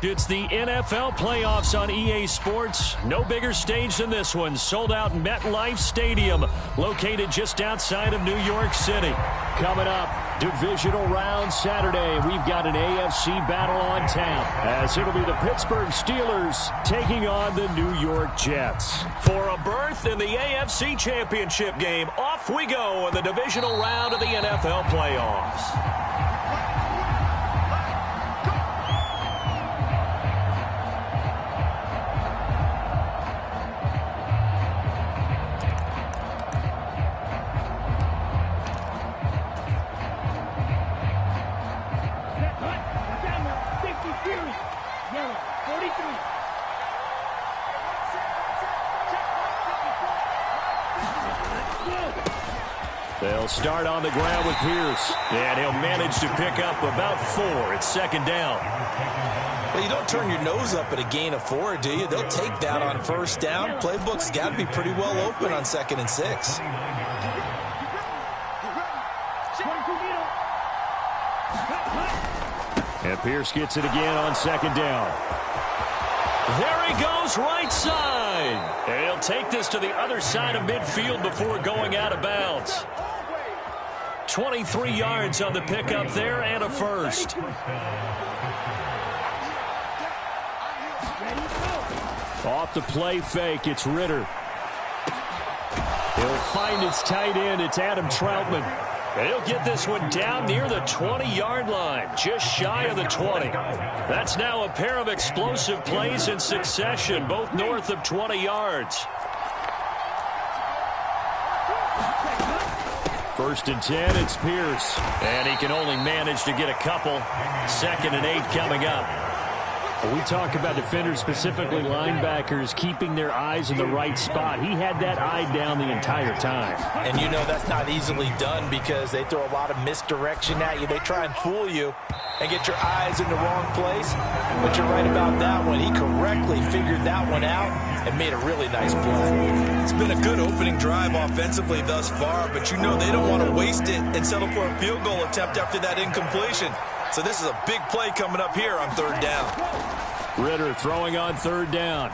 It's the NFL playoffs on EA Sports. No bigger stage than this one. Sold out MetLife Stadium, located just outside of New York City. Coming up, divisional round Saturday. We've got an AFC battle on tap, as it'll be the Pittsburgh Steelers taking on the New York Jets. For a berth in the AFC Championship game, off we go in the divisional round of the NFL playoffs. They'll start on the ground with Pierce, and he'll manage to pick up about 4. It's second down. Well, you don't turn your nose up at a gain of 4, do you? They'll take that on first down. Playbook's got to be pretty well open on 2nd and 6. And Pierce gets it again on 2nd down. There he goes, right side. And he'll take this to the other side of midfield before going out of bounds. 23 yards on the pickup there and a first. Off the play fake, it's Ritter. He'll find his tight end. It's Adam Troutman. And he'll get this one down near the 20-yard line, just shy of the 20. That's now a pair of explosive plays in succession, both north of 20 yards. 1st and 10, it's Pierce. And he can only manage to get a couple. 2nd and 8 coming up. We talk about defenders, specifically linebackers, keeping their eyes in the right spot. He had that eye down the entire time. And you know that's not easily done because they throw a lot of misdirection at you. They try and fool you and get your eyes in the wrong place. But you're right about that one. He correctly figured that one out and made a really nice play. It's been a good opening drive offensively thus far, but you know they don't want to waste it and settle for a field goal attempt after that incompletion. So this is a big play coming up here on 3rd down. Ritter throwing on 3rd down.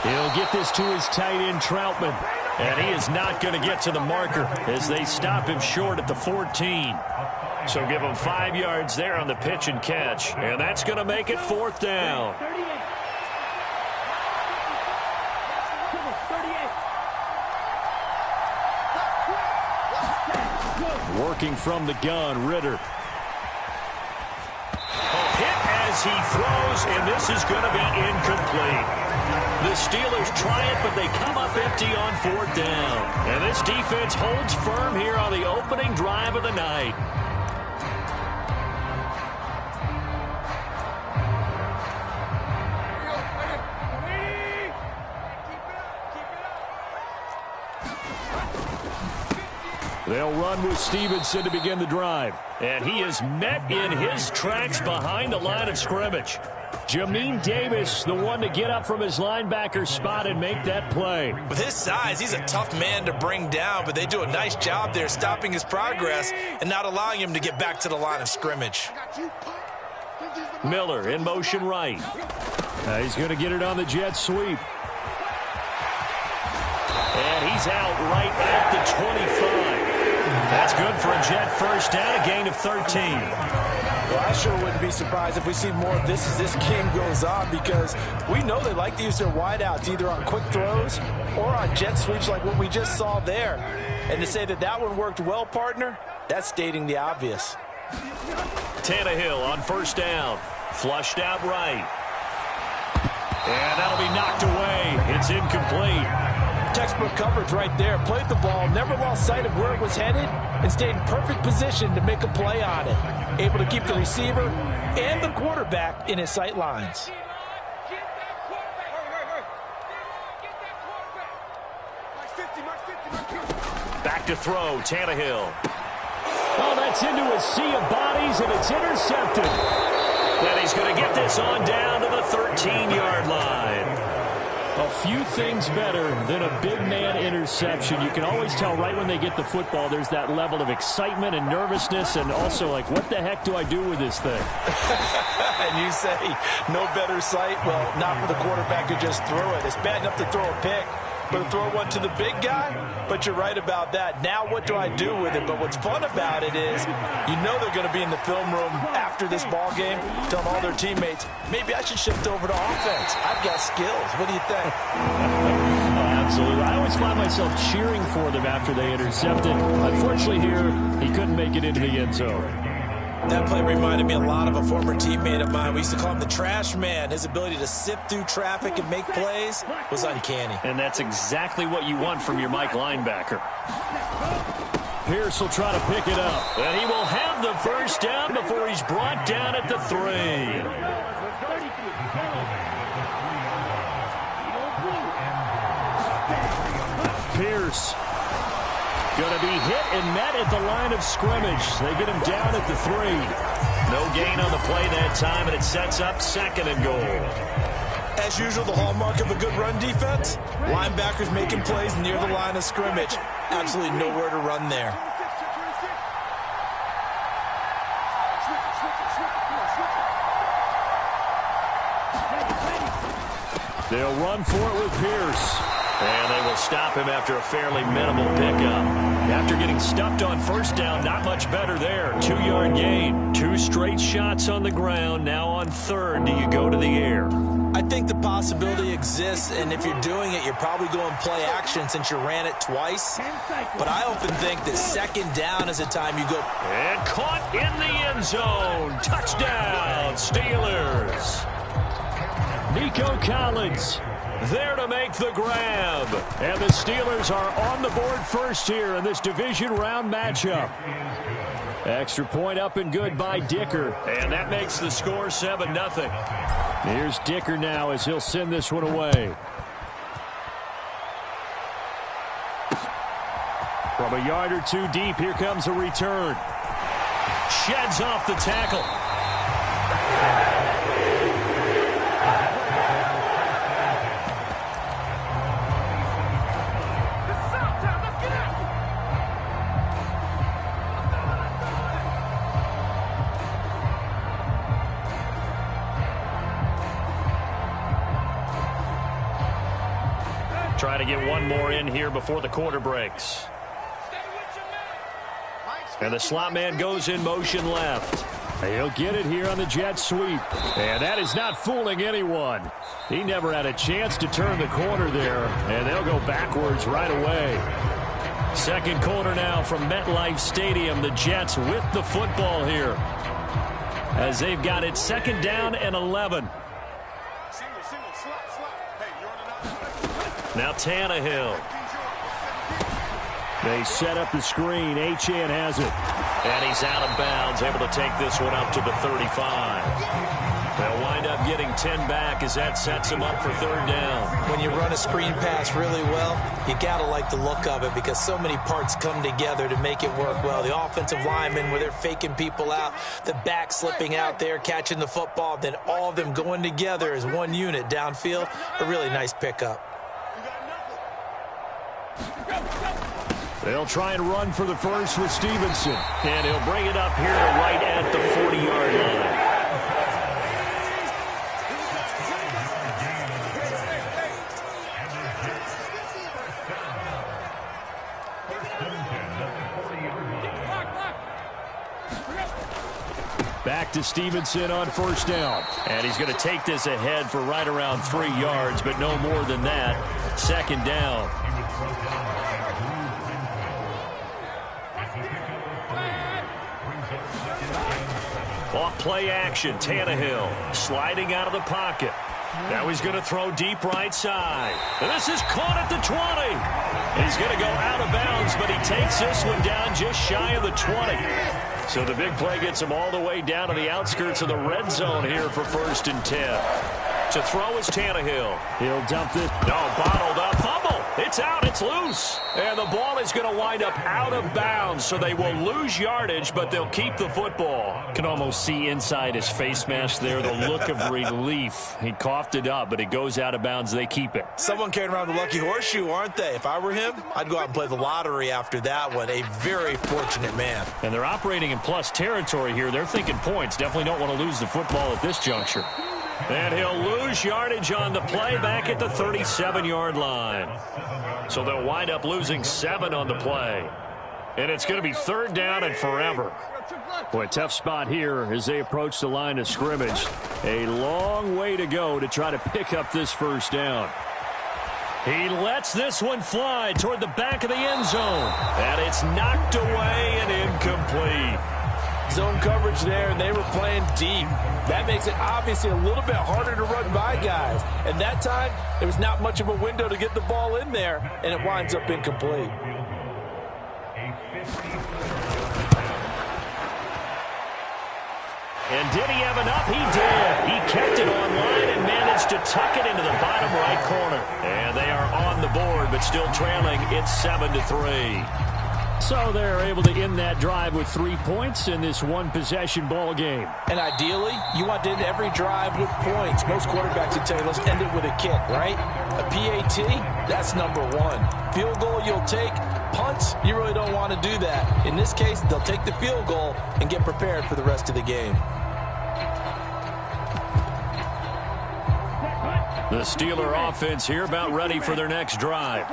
He'll get this to his tight end, Troutman. And he is not going to get to the marker as they stop him short at the 14. So give him 5 yards there on the pitch and catch. And that's going to make it 4th down. Working from the gun, Ritter. As he throws, and this is going to be incomplete. The Steelers try it, but they come up empty on 4th down. And this defense holds firm here on the opening drive of the night. They'll run with Stevenson to begin the drive. And he is met in his tracks behind the line of scrimmage. Jamin Davis, the one to get up from his linebacker spot and make that play. With his size, he's a tough man to bring down, but they do a nice job there stopping his progress and not allowing him to get back to the line of scrimmage. Miller in motion right. He's going to get it on the jet sweep. And he's out right at the 25. That's good for a Jet first down, a gain of 13. Well, I sure wouldn't be surprised if we see more of this as this game goes on because we know they like to use their wideouts either on quick throws or on jet sweeps like what we just saw there. And to say that that one worked well, partner, that's stating the obvious. Tannehill on 1st down. Flushed out right. And that'll be knocked away. It's incomplete. Textbook coverage right there. Played the ball, never lost sight of where it was headed, and stayed in perfect position to make a play on it. Able to keep the receiver and the quarterback in his sight lines. Back to throw, Tannehill. Oh, that's into a sea of bodies, and it's intercepted. Then he's going to get this on down to the 13-yard line. A few things better than a big man interception. You can always tell right when they get the football, there's that level of excitement and nervousness, and also like, what the heck do I do with this thing? And you say, no better sight? Well, not for the quarterback who just threw it. It's bad enough to throw a pick, but to throw one to the big guy? But you're right about that. Now what do I do with it? But what's fun about it is you know they're going to be in the film room after this ball game telling all their teammates, maybe I should shift over to offense. I've got skills. What do you think? Absolutely. I always find myself cheering for them after they intercepted. Unfortunately here, he couldn't make it into the end zone. That play reminded me a lot of a former teammate of mine. We used to call him the trash man. His ability to sift through traffic and make plays was uncanny. And that's exactly what you want from your Mike linebacker. Pierce will try to pick it up. And he will have the first down before he's brought down at the 3. Pierce going to be hit and met at the line of scrimmage. They get him down at the 3. No gain on the play that time, and it sets up 2nd and goal. As usual, the hallmark of a good run defense, linebackers making plays near the line of scrimmage. Absolutely nowhere to run there. They'll run for it with Pierce. And they will stop him after a fairly minimal pickup. After getting stuffed on first down, not much better there. 2-yard gain. 2 straight shots on the ground. Now on 3rd, do you go to the air? I think the possibility exists, and if you're doing it, you're probably going play action since you ran it twice. But I often think that 2nd down is a time you go. And caught in the end zone. Touchdown, Steelers. Nico Collins there to make the grab. And the Steelers are on the board first here in this division round matchup. Extra point up and good by Dicker. And that makes the score 7-0. Here's Dicker now as he'll send this one away. From a yard or 2 deep, here comes a return. Sheds off the tackle. Trying to get one more in here before the quarter breaks. And the slot man goes in motion left. He'll get it here on the jet sweep. And that is not fooling anyone. He never had a chance to turn the corner there. And they'll go backwards right away. 2nd quarter now from MetLife Stadium. The Jets with the football here, as they've got it 2nd down and 11. Now Tannehill. They set up the screen. Achane has it. And he's out of bounds, able to take this one up to the 35. They'll wind up getting 10 back as that sets him up for 3rd down. When you run a screen pass really well, you got to like the look of it because so many parts come together to make it work well. The offensive linemen, where they're faking people out, the back slipping out there, catching the football, then all of them going together as one unit downfield. A really nice pickup. They'll try and run for the first with Stevenson. And he'll bring it up here to right at the 40-yard line. Back to Stevenson on 1st down. And he's going to take this ahead for right around 3 yards, but no more than that. 2nd down. Off play action, Tannehill sliding out of the pocket. Now he's going to throw deep right side. And this is caught at the 20. He's going to go out of bounds, but he takes this one down just shy of the 20. So the big play gets him all the way down to the outskirts of the red zone here for 1st and 10. To throw is Tannehill. He'll dump this. No, bottled up. Fumble. It's It's out. It's loose. And the ball is going to wind up out of bounds, so they will lose yardage, but they'll keep the football. Can almost see inside his face mask there the look of relief. He coughed it up, but it goes out of bounds. They keep it. Someone carrying around the lucky horseshoe, aren't they? If I were him, I'd go out and play the lottery after that one. A very fortunate man. And they're operating in plus territory here. They're thinking points. Definitely don't want to lose the football at this juncture. And he'll lose yardage on the play back at the 37-yard line. So they'll wind up losing 7 on the play. And it's going to be 3rd down and forever. Boy, tough spot here as they approach the line of scrimmage. A long way to go to try to pick up this 1st down. He lets this one fly toward the back of the end zone. And it's knocked away and incomplete. Zone coverage there, and they were playing deep. That makes it obviously a little bit harder to run by guys. And that time, there was not much of a window to get the ball in there, and it winds up incomplete. And did he have enough? He did. He kept it online and managed to tuck it into the bottom right corner. And they are on the board, but still trailing. It's 7-3. So they're able to end that drive with 3 points in this one-possession ball game. And ideally, you want to end every drive with points. Most quarterbacks would tell you, let's end it with a kick, right? A PAT, that's number 1. Field goal you'll take. Punts, you really don't want to do that. In this case, they'll take the field goal and get prepared for the rest of the game. The Steeler offense here about ready for their next drive.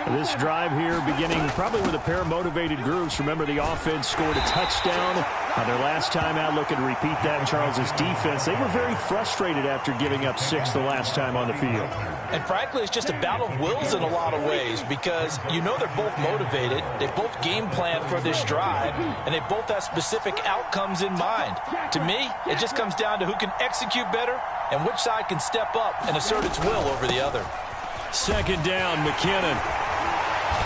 This drive here beginning probably with a pair of motivated groups. Remember, the offense scored a touchdown on their last time out. Looking to repeat that in Charles's defense. They were very frustrated after giving up 6 the last time on the field. And frankly, it's just a battle of wills in a lot of ways because you know they're both motivated. They both game plan for this drive, and they both have specific outcomes in mind. To me, it just comes down to who can execute better and which side can step up and assert its will over the other. 2nd down, McKinnon.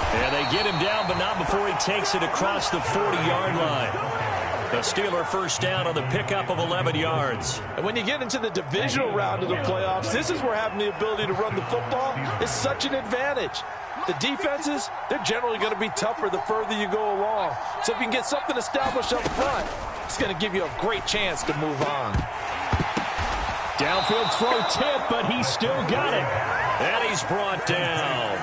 And they get him down, but not before he takes it across the 40-yard line. The Steeler 1st down on the pickup of 11 yards. And when you get into the divisional round of the playoffs, this is where having the ability to run the football is such an advantage. The defenses, they're generally going to be tougher the further you go along. So if you can get something established up front, it's going to give you a great chance to move on. Downfield throw tip, but he still got it. And he's brought down.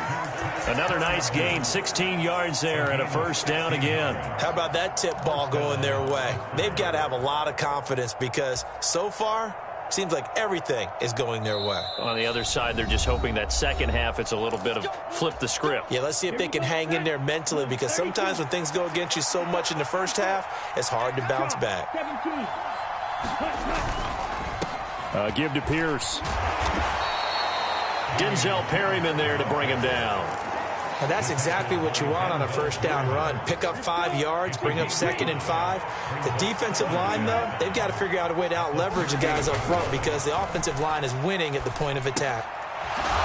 Another nice gain, 16 yards there, and a 1st down again. How about that tip ball going their way? They've got to have a lot of confidence because so far, seems like everything is going their way. On the other side, they're just hoping that second half it's a little bit of flip the script. Yeah, let's see if they can hang in there mentally because sometimes when things go against you so much in the first half, it's hard to bounce back. Give to Pierce. Denzel Perryman there to bring him down. And that's exactly what you want on a 1st down run. Pick up 5 yards, bring up 2nd and 5. The defensive line, though, they've got to figure out a way to out-leverage the guys up front because the offensive line is winning at the point of attack.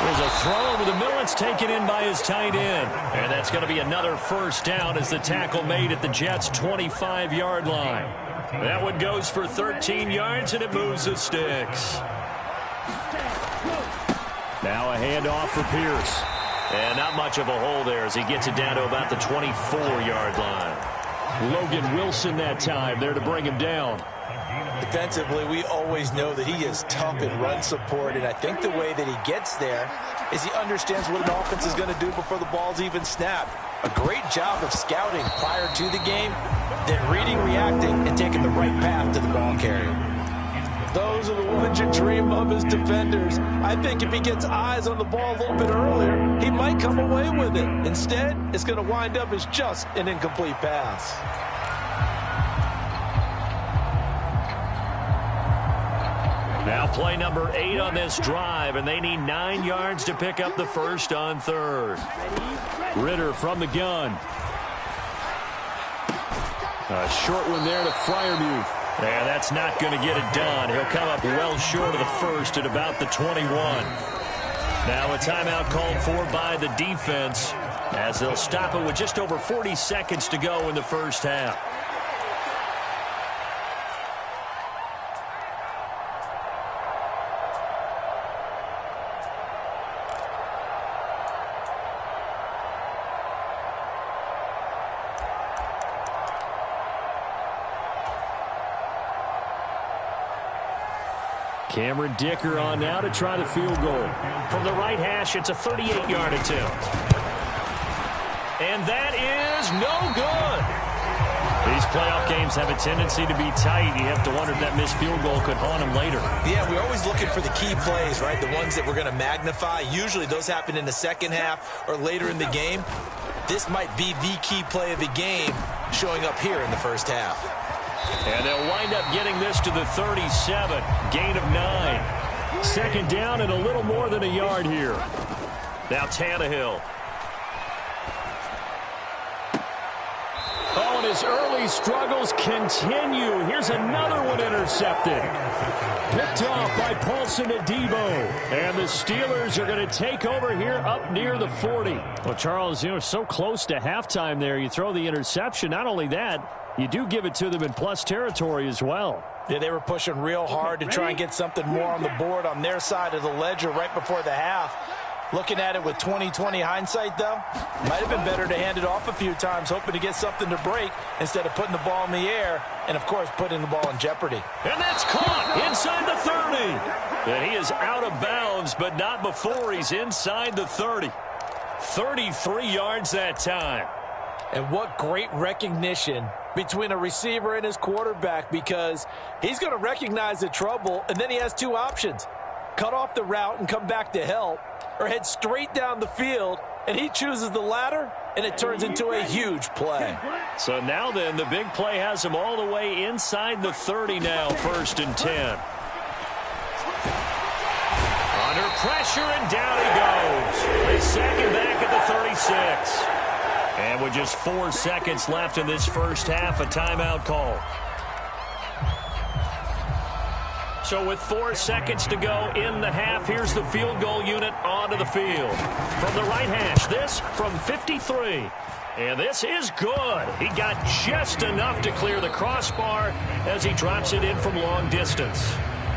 There's a throw over the middle. It's taken in by his tight end. And that's going to be another 1st down as the tackle made at the Jets' 25-yard line. That one goes for 13 yards, and it moves the sticks. Now a handoff for Pierce. And not much of a hole there as he gets it down to about the 24-yard line. Logan Wilson that time there to bring him down. Defensively, we always know that he is tough in run support, and I think the way that he gets there is he understands what an offense is going to do before the ball's even snapped. A great job of scouting prior to the game, then reading, reacting, and taking the right path to the ball carrier. Those are the ones you dream of as defenders. I think if he gets eyes on the ball a little bit earlier, he might come away with it. Instead, it's going to wind up as just an incomplete pass. Now play number 8 on this drive, and they need 9 yards to pick up the 1st on 3rd. Ritter from the gun. A short one there to Freiermuth. Yeah, that's not going to get it done. He'll come up well short of the 1st at about the 21. Now a timeout called for by the defense as they'll stop it with just over 40 seconds to go in the 1st half. Cameron Dicker on now to try the field goal. From the right hash, it's a 38-yard attempt. And that is no good. These playoff games have a tendency to be tight. You have to wonder if that missed field goal could haunt him later. Yeah, we're always looking for the key plays, right? The ones that we're going to magnify. Usually those happen in the second half or later in the game. This might be the key play of the game showing up here in the first half. And they'll wind up getting this to the 37. Gain of 9. Second down and a little more than a yard here. Now Tannehill. Oh, and his early struggles continue. Here's another one intercepted. Picked off by Paulson Adebo. And the Steelers are going to take over here up near the 40. Well, Charles, you know, so close to halftime there. You throw the interception. Not only that, you do give it to them in plus territory as well. Yeah, they were pushing real hard to try and get something more on the board on their side of the ledger right before the half. Looking at it with 20/20 hindsight, though, might have been better to hand it off a few times, hoping to get something to break instead of putting the ball in the air and, of course, putting the ball in jeopardy. And that's caught inside the 30. And he is out of bounds, but not before he's inside the 30. 33 yards that time. And what great recognition between a receiver and his quarterback, because he's going to recognize the trouble, and then he has two options. Cut off the route and come back to help, or head straight down the field, and he chooses the latter, and it turns into a huge play. So now then, the big play has him all the way inside the 30 now, 1st and 10. Under pressure, and down he goes. They sack him back at the 36. And with just 4 seconds left in this first half, a timeout call. So with 4 seconds to go in the half, here's the field goal unit onto the field. From the right hash, this from 53. And this is good. He got just enough to clear the crossbar as he drops it in from long distance.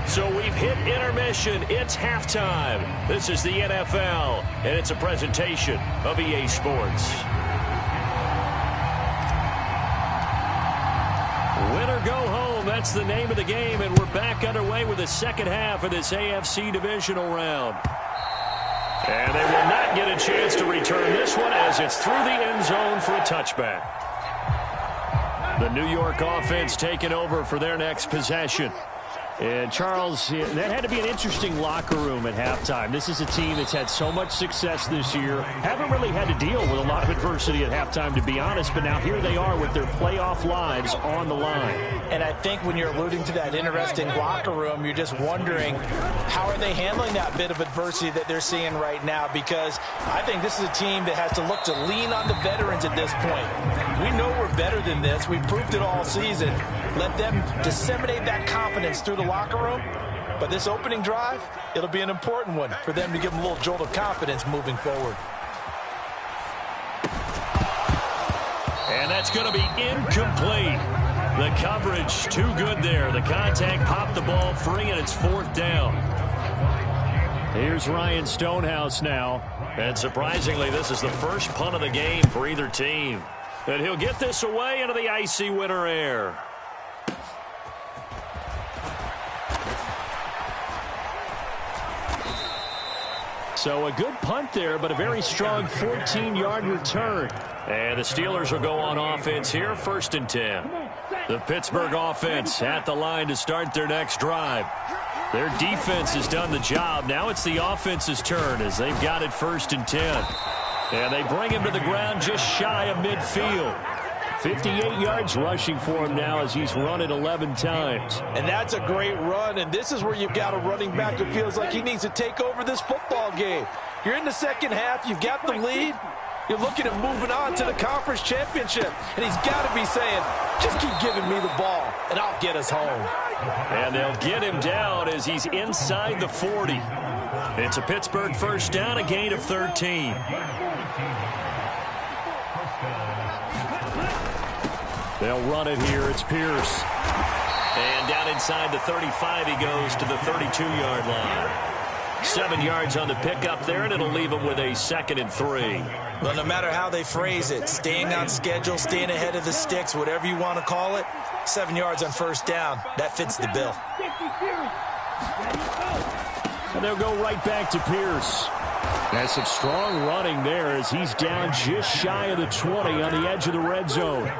So we've hit intermission. It's halftime. This is the NFL, and it's a presentation of EA Sports. Win or go home, that's the name of the game, and we're back underway with the second half of this AFC divisional round. And they will not get a chance to return this one as it's through the end zone for a touchback. The New York offense taking over for their next possession. And, Charles, that had to be an interesting locker room at halftime. This is a team that's had so much success this year. Haven't really had to deal with a lot of adversity at halftime, to be honest. But now here they are with their playoff lives on the line. And I think when you're alluding to that interesting locker room, you're just wondering, how are they handling that bit of adversity that they're seeing right now? Because I think this is a team that has to look to lean on the veterans at this point. We know we're better than this. We've proved it all season. Let them disseminate that confidence through the locker room. But this opening drive, it'll be an important one for them to give them a little jolt of confidence moving forward. And that's going to be incomplete. The coverage too good there. The contact popped the ball free, and it's 4th down. Here's Ryan Stonehouse now. And surprisingly, this is the first punt of the game for either team. And he'll get this away into the icy winter air. So a good punt there, but a very strong 14-yard return. And the Steelers will go on offense here, 1st and 10. The Pittsburgh offense at the line to start their next drive. Their defense has done the job. Now it's the offense's turn as they've got it 1st and 10. And they bring him to the ground just shy of midfield. 58 yards rushing for him now as he's run it 11 times. And that's a great run, and this is where you've got a running back who feels like he needs to take over this football game. You're in the second half, you've got the lead, you're looking at moving on to the conference championship, and he's got to be saying, just keep giving me the ball, and I'll get us home. And they'll get him down as he's inside the 40. It's a Pittsburgh first down, a gain of 13. They'll run it here. It's Pierce. And down inside the 35, he goes to the 32-yard line. 7 yards on the pickup there, and it'll leave him with a 2nd and 3. Well, no matter how they phrase it, staying on schedule, staying ahead of the sticks, whatever you want to call it, 7 yards on 1st down, that fits the bill. And they'll go right back to Pierce. That's some strong running there as he's down just shy of the 20 on the edge of the red zone.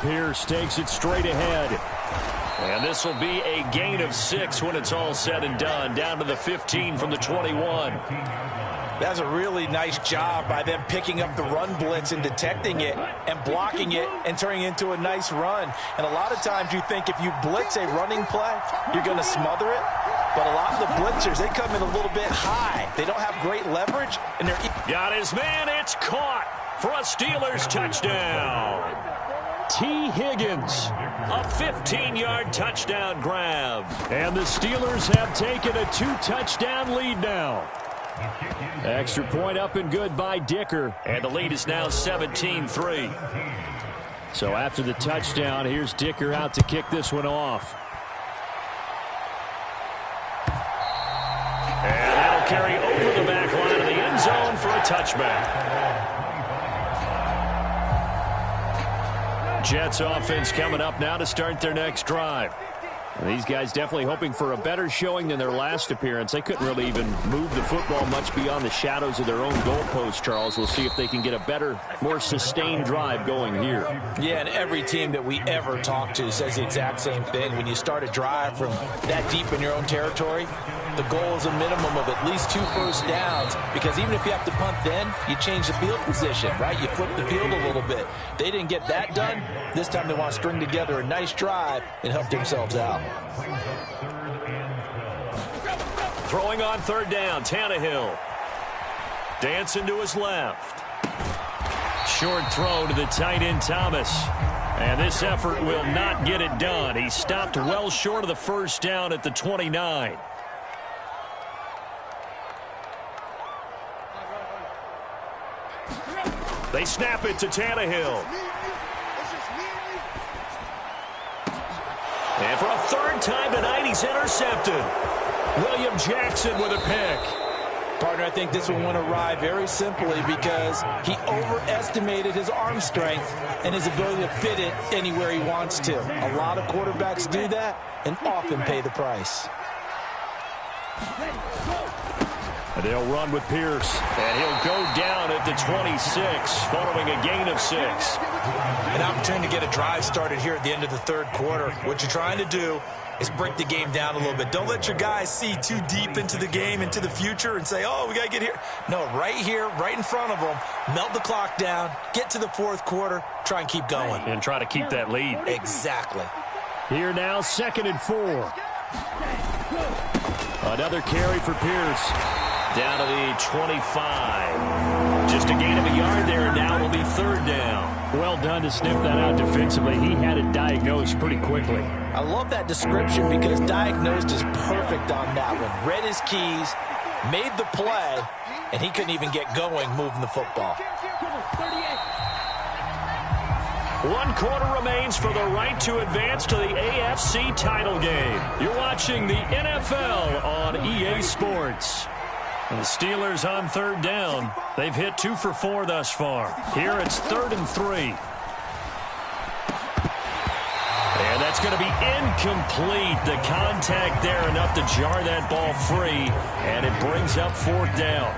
Pierce takes it straight ahead. And this will be a gain of 6 when it's all said and done. Down to the 15 from the 21. That's a really nice job by them picking up the run blitz and detecting it and blocking it and turning it into a nice run. And a lot of times you think if you blitz a running play, you're going to smother it. But a lot of the blitzers, they come in a little bit high. They don't have great leverage. And they're got his man. It's caught for a Steelers touchdown. T. Higgins, a 15-yard touchdown grab. And the Steelers have taken a 2-touchdown lead now. Extra point up and good by Dicker. And the lead is now 17-3. So after the touchdown, here's Dicker out to kick this one off. And that'll carry over the back line of the end zone for a touchback. Jets offense coming up now to start their next drive. And these guys definitely hoping for a better showing than their last appearance. They couldn't really even move the football much beyond the shadows of their own goalpost, Charles. We'll see if they can get a better, more sustained drive going here. Yeah, and every team that we ever talk to says the exact same thing. When you start a drive from that deep in your own territory, the goal is a minimum of at least 2 first downs, because even if you have to punt then, you change the field position, right? You flip the field a little bit. They didn't get that done. This time they want to string together a nice drive and help themselves out. Throwing on third down, Tannehill. Dancing to his left. Short throw to the tight end, Thomas. And this effort will not get it done. He stopped well short of the first down at the 29. They snap it to Tannehill. And for a third time tonight, he's intercepted. William Jackson with a pick. Partner, I think this one went awry very simply because he overestimated his arm strength and his ability to fit it anywhere he wants to. A lot of quarterbacks do that and often pay the price. They'll run with Pierce. And he'll go down at the 26 following a gain of 6. An opportunity to get a drive started here at the end of the third quarter. What you're trying to do is break the game down a little bit. Don't let your guys see too deep into the game, into the future, and say, oh, we got to get here. No, right here, right in front of them, melt the clock down, get to the fourth quarter, try and keep going. And try to keep that lead. Exactly. Here now, 2nd and 4. Another carry for Pierce. Down to the 25. Just a gain of a yard there, and now it'll be third down. Well done to sniff that out defensively. He had it diagnosed pretty quickly. I love that description because diagnosed is perfect on that one. Read his keys, made the play, and he couldn't even get going moving the football. 1 quarter remains for the right to advance to the AFC title game. You're watching the NFL on EA Sports. And the Steelers on third down. They've hit 2 for 4 thus far. Here it's 3rd and 3. And that's going to be incomplete. The contact there enough to jar that ball free. And it brings up 4th down.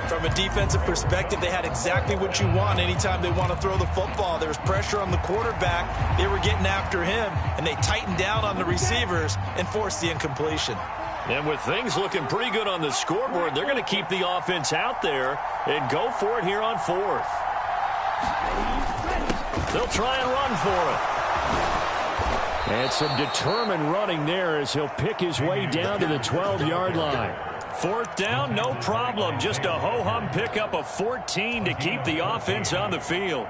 From a defensive perspective, they had exactly what you want anytime they want to throw the football. There was pressure on the quarterback. They were getting after him, and they tightened down on the receivers and forced the incompletion. And with things looking pretty good on the scoreboard, they're going to keep the offense out there and go for it here on 4th. They'll try and run for it. And some determined running there as he'll pick his way down to the 12-yard line. 4th down, no problem. Just a ho-hum pickup of 14 to keep the offense on the field.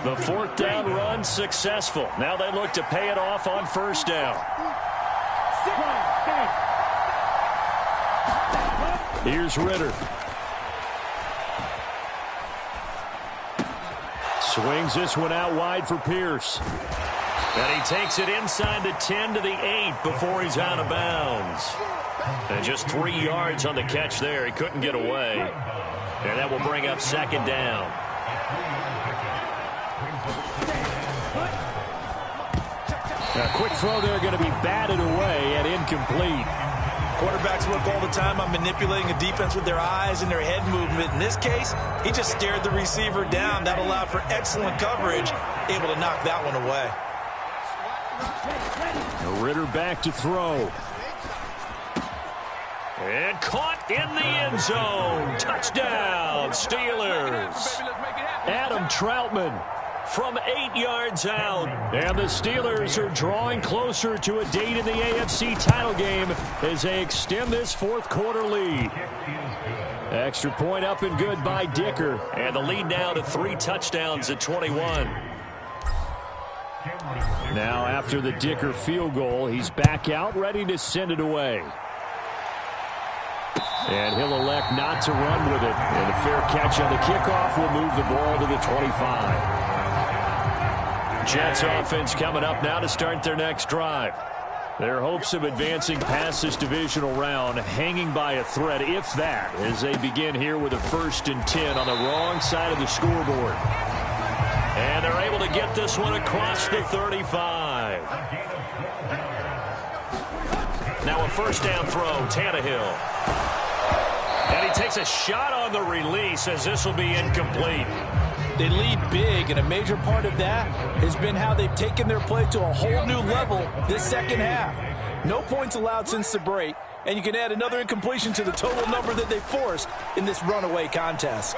The 4th down run successful. Now they look to pay it off on 1st down. Here's Ritter. Swings this one out wide for Pierce. And he takes it inside the 10 to the 8 before he's out of bounds. And just 3 yards on the catch there. He couldn't get away. And that will bring up 2nd down. A quick throw there going to be batted away and incomplete. Quarterbacks work all the time on manipulating a defense with their eyes and their head movement. In this case, he just stared the receiver down. That allowed for excellent coverage, able to knock that one away. Ritter back to throw. And caught in the end zone. Touchdown, Steelers. Adam Troutman From 8 yards out. And the Steelers are drawing closer to a date in the AFC title game as they extend this fourth quarter lead. Extra point up and good by Dicker. And the lead now to 3 touchdowns at 21. Now after the Dicker field goal, he's back out ready to send it away. And he'll elect not to run with it. And a fair catch on the kickoff will move the ball to the 25. Jets offense coming up now to start their next drive. Their hopes of advancing past this divisional round hanging by a thread, if that, as they begin here with a 1st and 10 on the wrong side of the scoreboard. And they're able to get this one across the 35. Now a first down throw, Tannehill. And he takes a shot on the release as this will be incomplete. They lead big, and a major part of that has been how they've taken their play to a whole new level this second half. No points allowed since the break, and you can add another incompletion to the total number that they forced in this runaway contest.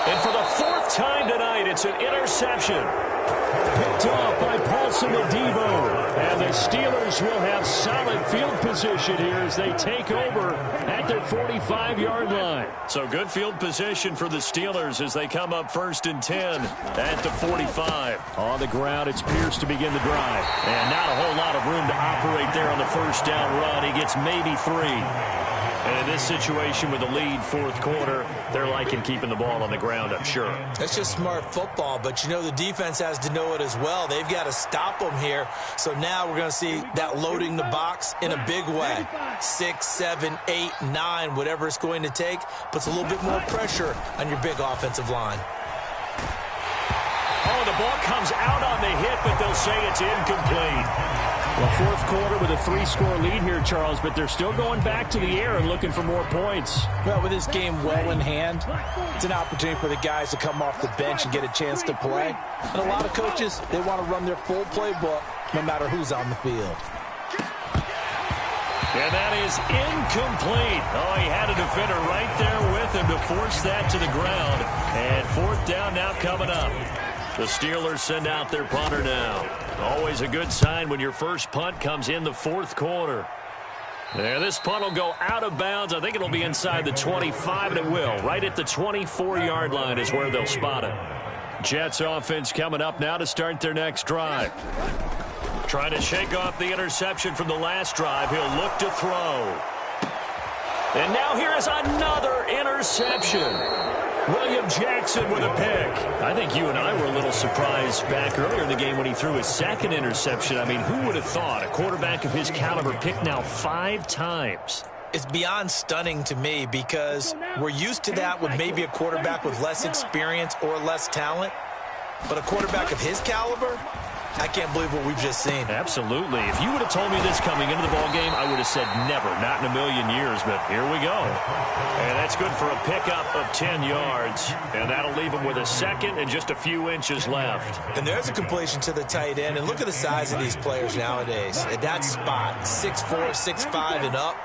And for the 4th time tonight, it's an interception. Picked off by Paulson Devo. And the Steelers will have solid field position here as they take over at their 45-yard line. So good field position for the Steelers as they come up 1st and 10 at the 45. On the ground, it's Pierce to begin the drive. And not a whole lot of room to operate there on the first down run. He gets maybe 3. And in this situation with the lead 4th quarter, they're liking keeping the ball on the ground, I'm sure. That's just smart football, but you know the defense has to know it as well. They've got to stop them here. So now we're going to see that loading the box in a big way. 6, 7, 8, 9, whatever it's going to take, puts a little bit more pressure on your big offensive line. Oh, the ball comes out on the hit, but they'll say it's incomplete. Well, 4th quarter with a 3-score lead here, Charles, but they're still going back to the air and looking for more points. Well, with this game well in hand, it's an opportunity for the guys to come off the bench and get a chance to play. And a lot of coaches, they want to run their full playbook no matter who's on the field. And that is incomplete. Oh, he had a defender right there with him to force that to the ground. And 4th down now coming up. The Steelers send out their punter now. Always a good sign when your first punt comes in the 4th quarter. And this punt will go out of bounds. I think it'll be inside the 25, and it will. Right at the 24-yard line is where they'll spot it. Jets offense coming up now to start their next drive. Trying to shake off the interception from the last drive. He'll look to throw. And now here is another interception. William Jackson with a pick. I think you and I were a little surprised back earlier in the game when he threw his 2nd interception. I mean, who would have thought a quarterback of his caliber picked now 5 times? It's beyond stunning to me because we're used to that with maybe a quarterback with less experience or less talent. But a quarterback of his caliber, I can't believe what we've just seen. Absolutely. If you would have told me this coming into the ballgame, I would have said never, not in a million years, but here we go. And that's good for a pickup of 10 yards. And that'll leave him with a 2nd and just a few inches left. And there's a completion to the tight end. And look at the size of these players nowadays. At that spot, 6'4", 6'5", and up.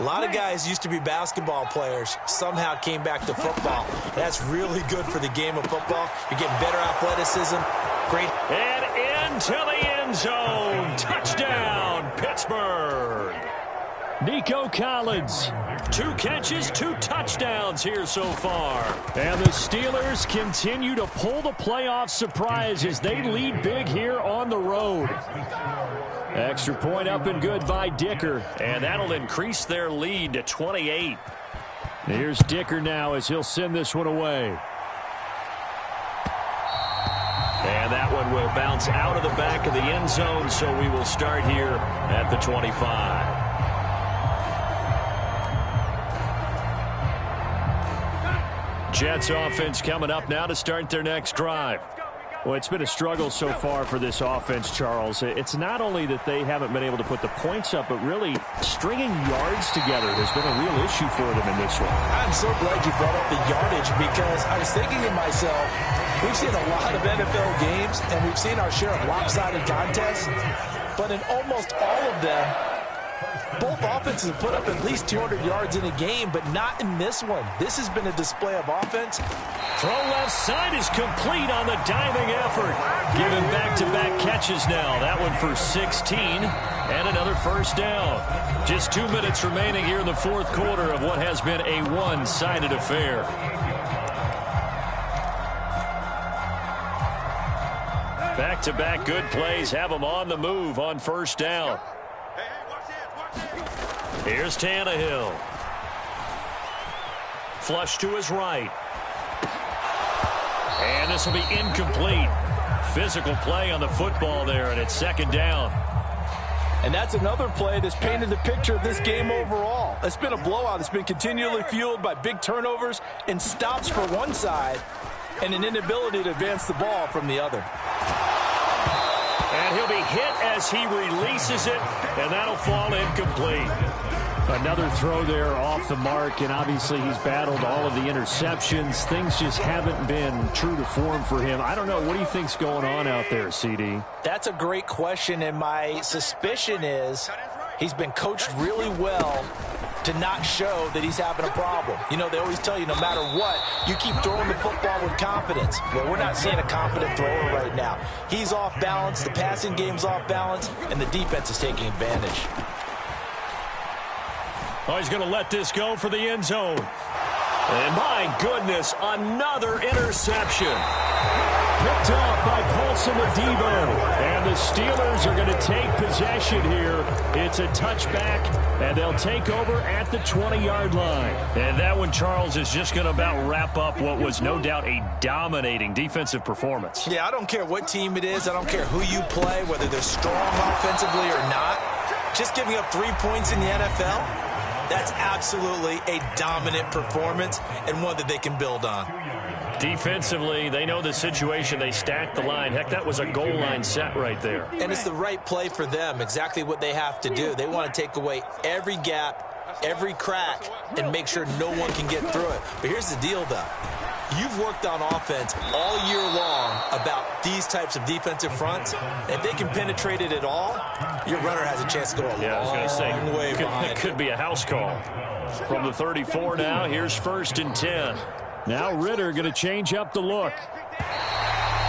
A lot of guys used to be basketball players, somehow came back to football. That's really good for the game of football. You're getting better athleticism. Great. And into the end zone. Touchdown, Pittsburgh. Nico Collins. 2 catches, 2 touchdowns here so far. And the Steelers continue to pull the playoff surprise as they lead big here on the road. Extra point up and good by Dicker. And that'll increase their lead to 28. Here's Dicker now as he'll send this one away. And that one will bounce out of the back of the end zone, so we will start here at the 25. Jets offense coming up now to start their next drive. Well, it's been a struggle so far for this offense, Charles. It's not only that they haven't been able to put the points up, but really stringing yards together has been a real issue for them in this one. I'm so glad you brought up the yardage because I was thinking to myself, we've seen a lot of NFL games and we've seen our share of lopsided contests, but in almost all of them, both offenses have put up at least 200 yards in a game, but not in this one. This has been a display of offense. Throw left side is complete on the diving effort. Given back-to-back catches now. That one for 16 and another first down. Just 2 minutes remaining here in the fourth quarter of what has been a one-sided affair. Back-to-back good plays have them on the move on first down. Here's Tannehill. Flush to his right. And this will be incomplete. Physical play on the football there, and it's second down. And that's another play that's painted the picture of this game overall. It's been a blowout. It's been continually fueled by big turnovers and stops for one side and an inability to advance the ball from the other. And he'll be hit as he releases it, and that'll fall incomplete. Another throw there off the mark, and obviously he's battled all of the interceptions. Things just haven't been true to form for him. I don't know. What do you think's going on out there, CD? That's a great question, and my suspicion is he's been coached really well to not show that he's having a problem. You know, they always tell you no matter what, you keep throwing the football with confidence. Well, we're not seeing a confident thrower right now. He's off balance, the passing game's off balance, and the defense is taking advantage. Oh, he's going to let this go for the end zone. And my goodness, another interception. Picked off by Paulson Adebo. And the Steelers are going to take possession here. It's a touchback, and they'll take over at the 20-yard line. And that one, Charles, is just going to about wrap up what was no doubt a dominating defensive performance. Yeah, I don't care what team it is. I don't care who you play, whether they're strong offensively or not. Just giving up 3 points in the NFL, that's absolutely a dominant performance and one that they can build on. Defensively, they know the situation. They stack the line. Heck, that was a goal line set right there. And it's the right play for them, exactly what they have to do. They want to take away every gap, every crack, and make sure no one can get through it. But here's the deal, though. You've worked on offense all year long about these types of defensive fronts. If they can penetrate it at all, your runner has a chance to go a long way behind. It could be a house call. From the 34 now, here's 1st and 10. Now Ritter going to change up the look.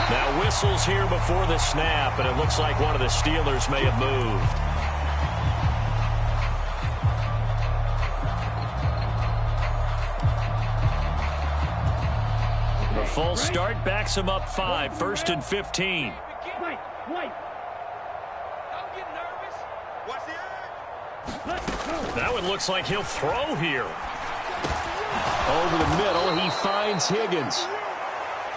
Now whistles here before the snap, and it looks like one of the Steelers may have moved. The full start backs him up 5, 1st and 15. That one looks like he'll throw here. Over the middle, he finds Higgins.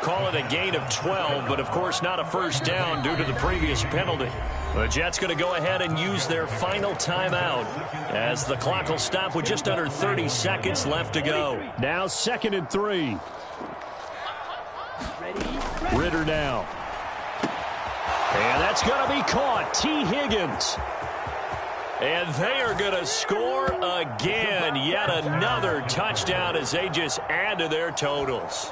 Call it a gain of 12, but of course not a first down due to the previous penalty. The Jets going to go ahead and use their final timeout as the clock will stop with just under 30 seconds left to go. Now 2nd and 3. Ritter now. And that's going to be caught. T. Higgins. And they are going to score again. Yet another touchdown as they just add to their totals.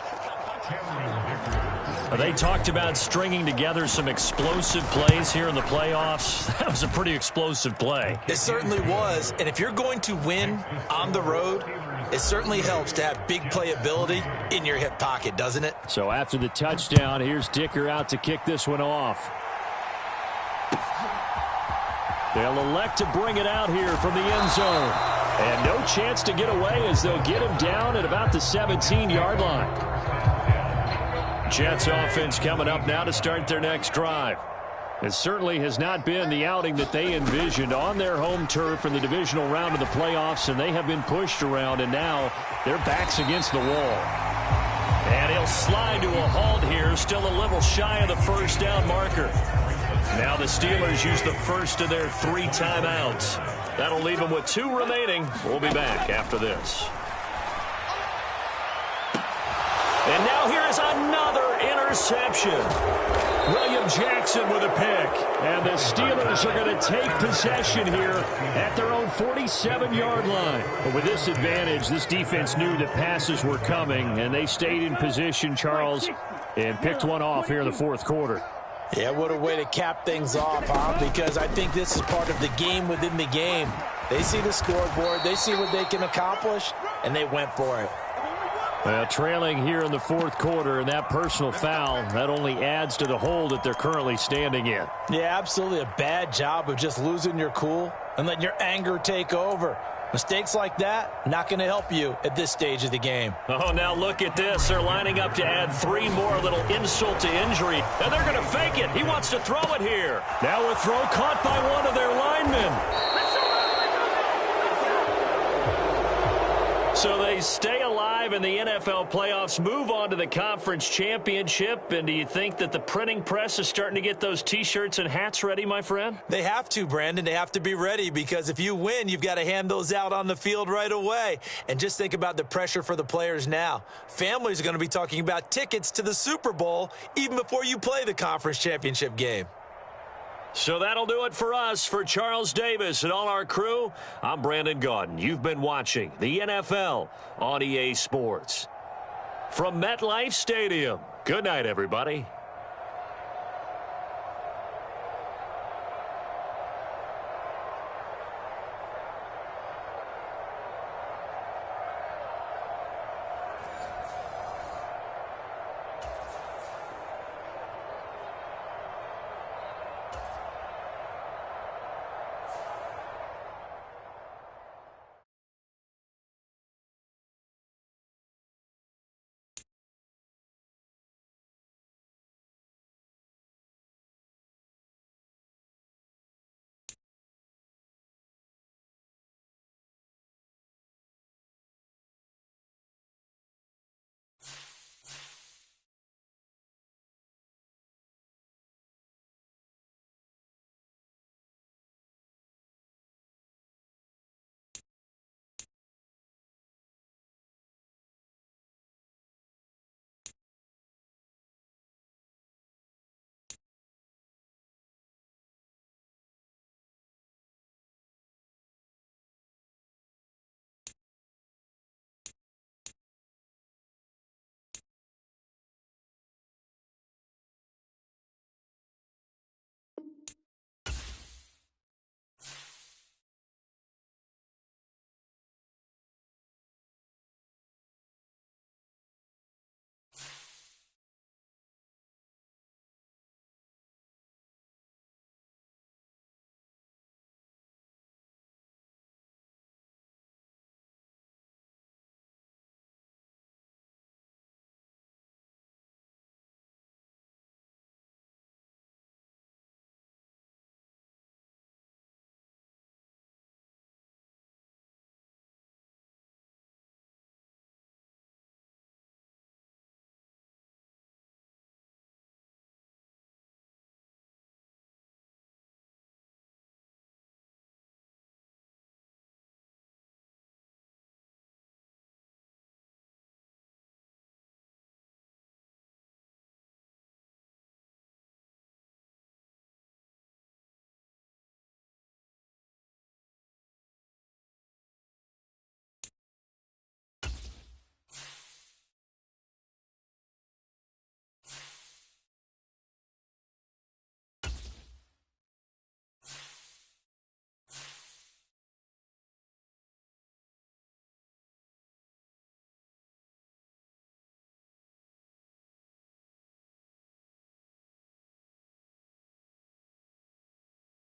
They talked about stringing together some explosive plays here in the playoffs. That was a pretty explosive play. It certainly was. And if you're going to win on the road, it certainly helps to have big playability in your hip pocket, doesn't it? So after the touchdown, here's Dicker out to kick this one off. They'll elect to bring it out here from the end zone. And no chance to get away as they'll get him down at about the 17-yard line. Jets offense coming up now to start their next drive. It certainly has not been the outing that they envisioned on their home turf in the divisional round of the playoffs, and they have been pushed around, and now their back's against the wall. And he'll slide to a halt here, still a little shy of the first down marker. Now the Steelers use the first of their 3 timeouts. That'll leave them with 2 remaining. We'll be back after this. Oh, here's another interception. William Jackson with a pick. And the Steelers are going to take possession here at their own 47-yard line. But with this advantage, this defense knew that passes were coming, and they stayed in position, Charles, and picked one off here in the fourth quarter. Yeah, what a way to cap things off, huh? Because I think this is part of the game within the game. They see the scoreboard, they see what they can accomplish, and they went for it. Well, trailing here in the fourth quarter, and that personal foul, that only adds to the hole that they're currently standing in. Yeah, absolutely a bad job of just losing your cool and letting your anger take over. Mistakes like that, not going to help you at this stage of the game. Oh, now look at this. They're lining up to add 3 more, little insult to injury. And they're going to fake it. He wants to throw it here. Now a throw caught by one of their linemen. So they stay alive in the NFL playoffs, move on to the conference championship. And do you think that the printing press is starting to get those T-shirts and hats ready, my friend? They have to, Brandon. They have to be ready because if you win, you've got to hand those out on the field right away. And just think about the pressure for the players now. Families are going to be talking about tickets to the Super Bowl even before you play the conference championship game. So that'll do it for us. For Charles Davis and all our crew, I'm Brandon Gaudin. You've been watching the NFL on EA Sports. From MetLife Stadium, good night, everybody.